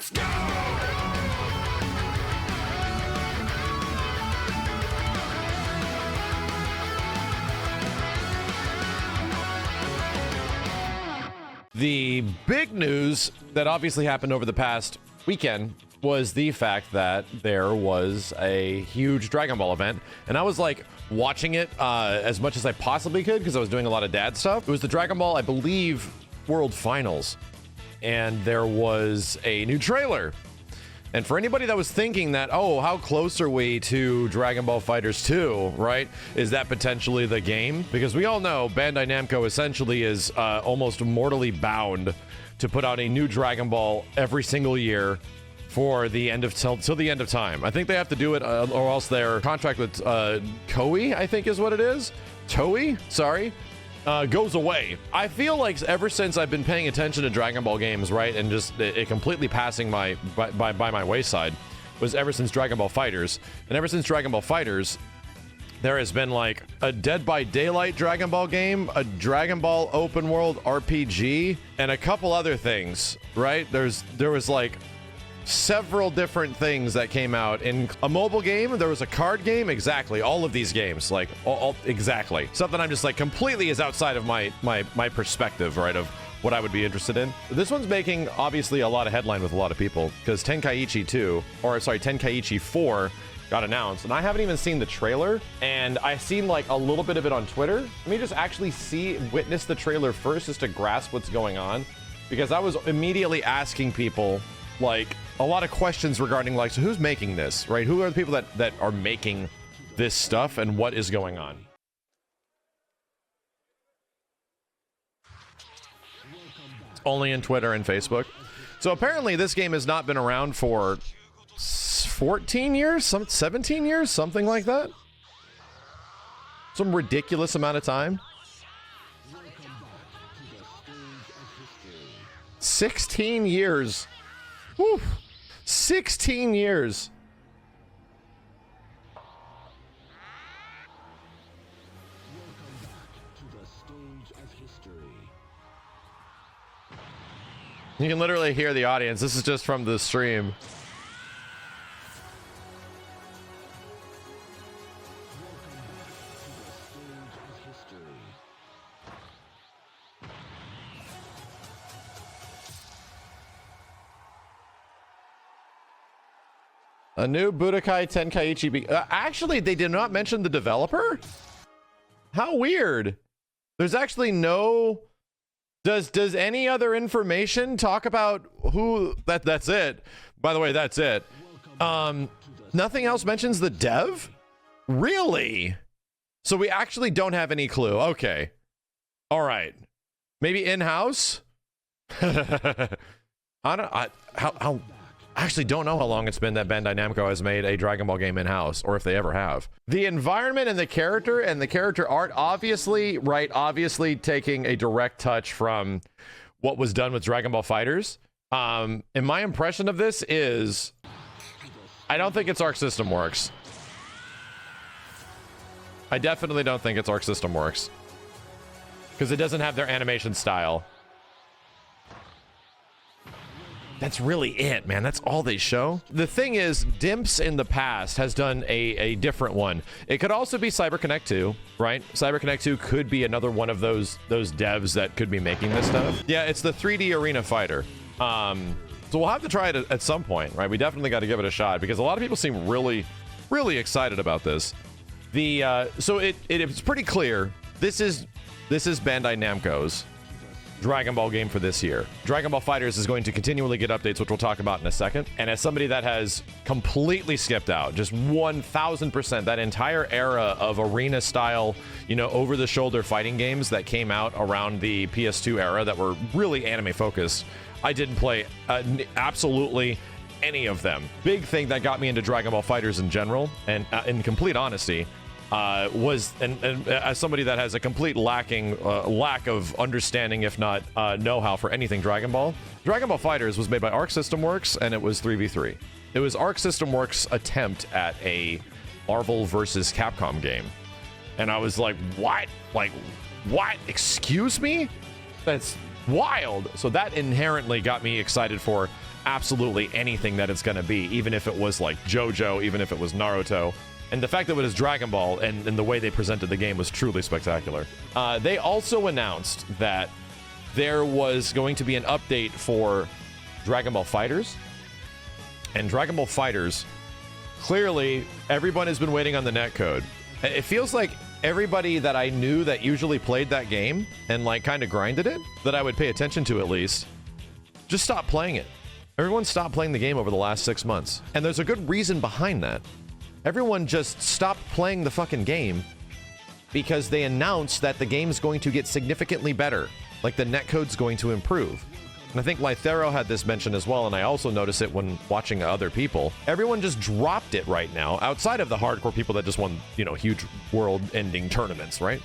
Let's go! The big news that obviously happened over the past weekend was the fact that there was a huge Dragon Ball event, and I was like watching it as much as I possibly could because I was doing a lot of dad stuff. It was the Dragon Ball, I believe, World Finals, and there was a new trailer. And for anybody that was thinking that, oh, how close are we to Dragon Ball FighterZ 2, right? Is that potentially the game? Because we all know Bandai Namco essentially is almost mortally bound to put out a new Dragon Ball every single year for the end of till the end of time. I think they have to do it or else their contract with Koei, I think is what it is. Toei, sorry. Goes away. I feel like ever since I've been paying attention to Dragon Ball games, right, and just it completely passing my by my wayside, was ever since Dragon Ball FighterZ. And ever since Dragon Ball FighterZ, there has been like a Dead by Daylight Dragon Ball game, a Dragon Ball open world RPG, and a couple other things, right? There was like several different things that came out in a mobile game. There was a card game. Exactly. All of these games, like all exactly something I'm just like completely is outside of my perspective, right, of what I would be interested in. This one's making obviously a lot of headline with a lot of people because Tenkaichi 4 got announced, and I haven't even seen the trailer, and I've seen like a little bit of it on Twitter. Let me just actually witness the trailer first just to grasp what's going on, because I was immediately asking people like a lot of questions regarding like, so who's making this, right? Who are the people that are making this stuff, and what is going on? It's only in Twitter and Facebook. So apparently this game has not been around for 14 years, 17 years, something like that. Some ridiculous amount of time. 16 years. Whew. 16 years. You can literally hear the audience. This is just from the stream. A new Budokai Tenkaichi. Actually, they did not mention the developer? How weird. There's actually no... Does any other information talk about who... That's it. By the way, that's it. Nothing else mentions the dev? Really? So we actually don't have any clue. Okay. All right. Maybe in-house? I actually don't know how long it's been that Bandai Namco has made a Dragon Ball game in-house, or if they ever have. The environment and the character art, obviously, right, obviously taking a direct touch from what was done with Dragon Ball FighterZ. And my impression of this is, I don't think it's Arc System Works. I definitely don't think it's Arc System Works, because it doesn't have their animation style. That's really it, man. That's all they show. The thing is, Dimps in the past has done a different one. It could also be CyberConnect 2, right? CyberConnect 2 could be another one of those devs that could be making this stuff. Yeah, it's the 3D Arena Fighter. So we'll have to try it at some point, right? We definitely got to give it a shot, because a lot of people seem really, really excited about this. So it's pretty clear. This is Bandai Namco's Dragon Ball game for this year. Dragon Ball FighterZ is going to continually get updates, which we'll talk about in a second. And as somebody that has completely skipped out, just 1000%, that entire era of arena style, you know, over-the-shoulder fighting games that came out around the PS2 era that were really anime focused, I didn't play absolutely any of them. Big thing that got me into Dragon Ball FighterZ in general, and in complete honesty, was, and as somebody that has a complete lack of understanding, if not know-how for anything Dragon Ball FighterZ was made by Arc System Works, and it was 3v3. It was Arc System Works' attempt at a Marvel versus Capcom game. And I was like, what? Like, what? Excuse me? That's wild. So that inherently got me excited for absolutely anything that it's going to be, even if it was like JoJo, even if it was Naruto. And the fact that it was Dragon Ball and the way they presented the game was truly spectacular. They also announced that there was going to be an update for Dragon Ball FighterZ. And Dragon Ball FighterZ, clearly, everyone has been waiting on the netcode. It feels like everybody that I knew that usually played that game and like kind of grinded it, that I would pay attention to at least, just stopped playing it. Everyone stopped playing the game over the last 6 months. And there's a good reason behind that. Everyone just stopped playing the fucking game because they announced that the game's going to get significantly better. Like the netcode's going to improve. And I think Lythero had this mentioned as well, and I also notice it when watching other people. Everyone just dropped it right now, outside of the hardcore people that just won, you know, huge world-ending tournaments, right?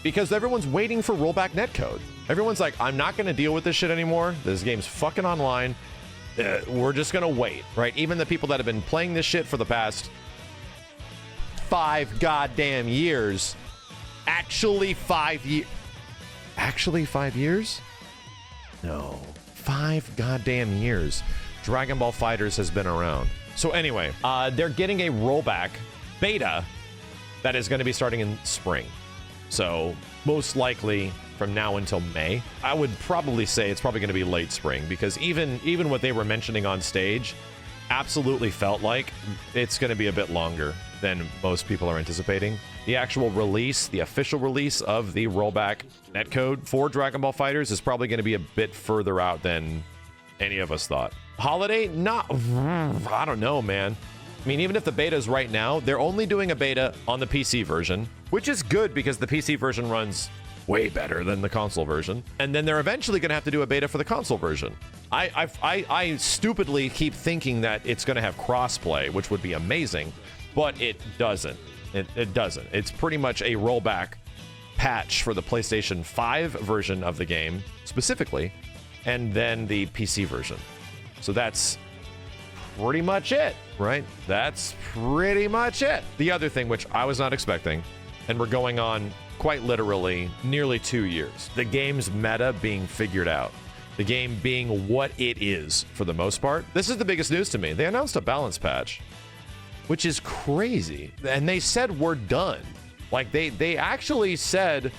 Because everyone's waiting for rollback netcode. Everyone's like, I'm not going to deal with this shit anymore. This game's fucking online. We're just going to wait, right? Even the people that have been playing this shit for the past 5 goddamn years. Actually 5 years. Actually 5 years? No. 5 goddamn years. Dragon Ball FighterZ has been around. So anyway, they're getting a rollback beta that is going to be starting in spring. So most likely from now until May. I would probably say it's probably going to be late spring, because even what they were mentioning on stage absolutely felt like it's going to be a bit longer than most people are anticipating. The actual release, the official release of the rollback netcode for Dragon Ball FighterZ is probably going to be a bit further out than any of us thought. Holiday? Not, I don't know, man. I mean, even if the beta is right now, they're only doing a beta on the PC version, which is good because the PC version runs way better than the console version. And then they're eventually going to have to do a beta for the console version. I stupidly keep thinking that it's going to have crossplay, which would be amazing, but it doesn't. It doesn't. It's pretty much a rollback patch for the PlayStation 5 version of the game specifically, and then the PC version. So that's pretty much it, right? That's pretty much it. The other thing, which I was not expecting, and we're going on quite literally nearly 2 years, the game's meta being figured out. The game being what it is for the most part. This is the biggest news to me. They announced a balance patch, which is crazy. And they said we're done. Like they actually said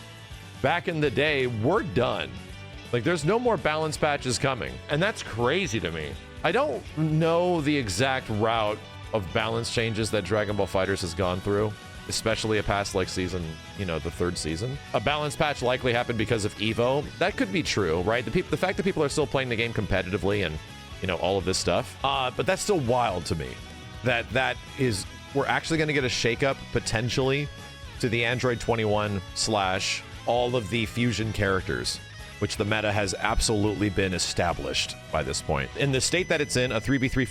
back in the day, we're done. Like there's no more balance patches coming. And that's crazy to me. I don't know the exact route of balance changes that Dragon Ball FighterZ has gone through, especially past like season, you know, the 3rd season. A balance patch likely happened because of Evo. That could be true, right? The fact that people are still playing the game competitively and, you know, all of this stuff. But that's still wild to me. That is, we're actually going to get a shakeup potentially to the Android 21 / all of the fusion characters, which the meta has absolutely been established by this point. In the state that it's in, a 3v3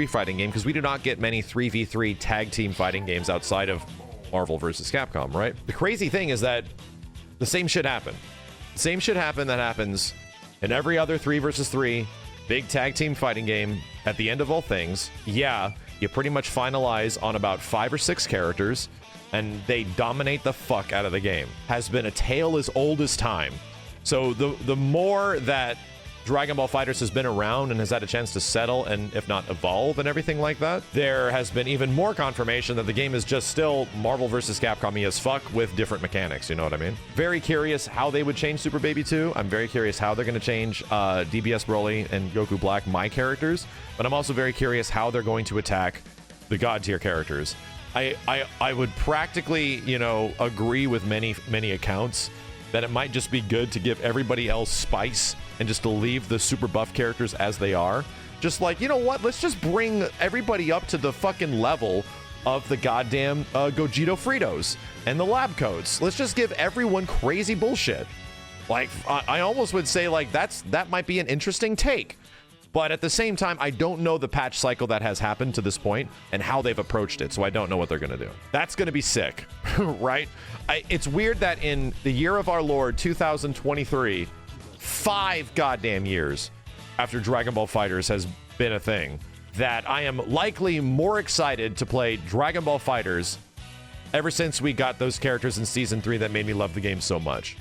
fighting game, because we do not get many 3v3 tag team fighting games outside of Marvel vs. Capcom, right? The crazy thing is that the same shit happened. The same shit happened that happens in every other 3 vs. 3 big tag team fighting game at the end of all things. Yeah, you pretty much finalize on about 5 or 6 characters, and they dominate the fuck out of the game. Has been a tale as old as time. So the more that Dragon Ball FighterZ has been around and has had a chance to settle and, if not evolve and everything like that, there has been even more confirmation that the game is just still Marvel vs. Capcom-y as fuck with different mechanics, you know what I mean? Very curious how they would change Super Baby 2. I'm very curious how they're going to change DBS Broly and Goku Black, my characters, but I'm also very curious how they're going to attack the God tier characters. I would practically, you know, agree with many accounts that it might just be good to give everybody else spice and just to leave the super buff characters as they are. Just like, you know what? Let's just bring everybody up to the fucking level of the goddamn Gogeta Fritos and the lab coats. Let's just give everyone crazy bullshit. Like, I almost would say, like, that might be an interesting take. But at the same time, I don't know the patch cycle that has happened to this point and how they've approached it, so I don't know what they're going to do. That's going to be sick, right? It's weird that in the year of our Lord, 2023, 5 goddamn years after Dragon Ball FighterZ has been a thing, that I am likely more excited to play Dragon Ball FighterZ ever since we got those characters in Season 3 that made me love the game so much.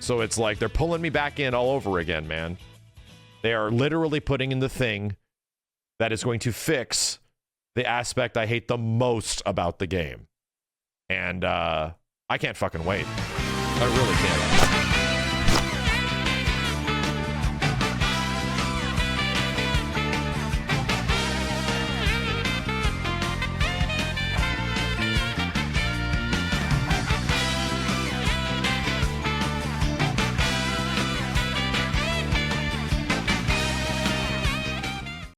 So it's like they're pulling me back in all over again, man. They are literally putting in the thing that is going to fix the aspect I hate the most about the game. And I can't fucking wait. I really can't.